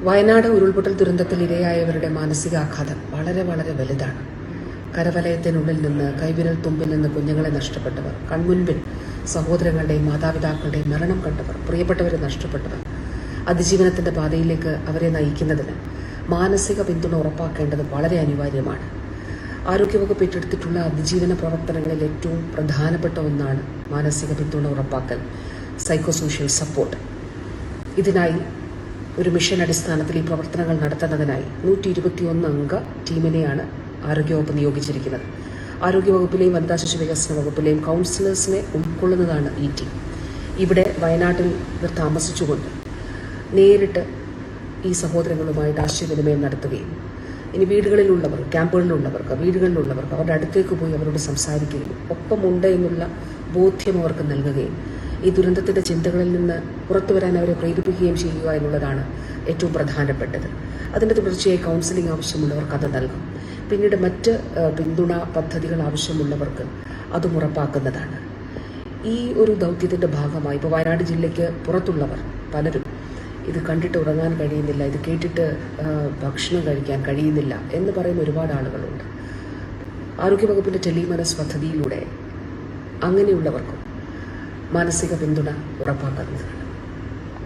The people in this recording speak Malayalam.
വയനാട് ഉരുൾപൊട്ടൽ ദുരന്തത്തിൽ ഇരയായവരുടെ മാനസികാഘാതം വളരെ വളരെ വലുതാണ്. കരവലയത്തിനുള്ളിൽ നിന്ന് കൈവിരൽ തുമ്പിൽ നിന്ന് കുഞ്ഞുങ്ങളെ നഷ്ടപ്പെട്ടവർ, കൺമുൻപിൽ സഹോദരങ്ങളുടെയും മാതാപിതാക്കളുടെയും മരണം കണ്ടവർ, പ്രിയപ്പെട്ടവരെ നഷ്ടപ്പെട്ടവർ, അതിജീവനത്തിന്റെ പാതയിലേക്ക് അവരെ നയിക്കുന്നതിന് മാനസിക പിന്തുണ ഉറപ്പാക്കേണ്ടത് വളരെ അനിവാര്യമാണ്. ആരോഗ്യവകുപ്പ് ഏറ്റെടുത്തിട്ടുള്ള അതിജീവന പ്രവർത്തനങ്ങളിൽ ഏറ്റവും പ്രധാനപ്പെട്ട ഒന്നാണ് മാനസിക പിന്തുണ ഉറപ്പാക്കൽ, സൈക്കോ സോഷ്യൽ സപ്പോർട്ട്. ഇതിനായി ഒരു മിഷൻ അടിസ്ഥാനത്തിൽ ഈ പ്രവർത്തനങ്ങൾ നടത്തുന്നതിനായി 121 അംഗ ടീമിനെയാണ് ആരോഗ്യവകുപ്പ് നിയോഗിച്ചിരിക്കുന്നത്. ആരോഗ്യവകുപ്പിലെയും വനിതാ ശിശു വികസന വകുപ്പിലെയും കൗൺസിലേഴ്സിനെ ഉൾക്കൊള്ളുന്നതാണ് ഈ ടീം. ഇവിടെ വയനാട്ടിൽ ഇവർ താമസിച്ചുകൊണ്ട് നേരിട്ട് ഈ സഹോദരങ്ങളുമായിട്ട് ആശയവിനിമയം നടത്തുകയും ഇനി വീടുകളിലുള്ളവർ, ക്യാമ്പുകളിലുള്ളവർക്ക്, വീടുകളിലുള്ളവർക്ക് അവരുടെ അടുത്തേക്ക് പോയി അവരോട് സംസാരിക്കുകയും ഒപ്പമുണ്ട് എന്നുള്ള ബോധ്യം അവർക്ക് നൽകുകയും ഈ ദുരന്തത്തിന്റെ ചിന്തകളിൽ നിന്ന് പുറത്തു വരാൻ അവരെ പ്രേരിപ്പിക്കുകയും ചെയ്യുക എന്നുള്ളതാണ് ഏറ്റവും പ്രധാനപ്പെട്ടത്. അതിൻ്റെ തുടർച്ചയായി കൗൺസിലിംഗ് ആവശ്യമുള്ളവർക്ക് അത് നൽകും. പിന്നീട് മറ്റ് പിന്തുണ പദ്ധതികൾ ആവശ്യമുള്ളവർക്ക് അതും ഉറപ്പാക്കുന്നതാണ്. ഈ ഒരു ദൗത്യത്തിന്റെ ഭാഗമായി ഇപ്പോൾ വയനാട് ജില്ലയ്ക്ക് പുറത്തുള്ളവർ പലരും ഇത് കണ്ടിട്ട് ഉറങ്ങാൻ കഴിയുന്നില്ല, ഇത് കേട്ടിട്ട് ഭക്ഷണം കഴിക്കാൻ കഴിയുന്നില്ല എന്ന് പറയുന്ന ഒരുപാട് ആളുകളുണ്ട്. ആരോഗ്യവകുപ്പിന്റെ ടെലിമനസ് പദ്ധതിയിലൂടെ അങ്ങനെയുള്ളവർക്കും മാനസിക പിന്തുണ ഉറപ്പാക്കുന്നതാണ്.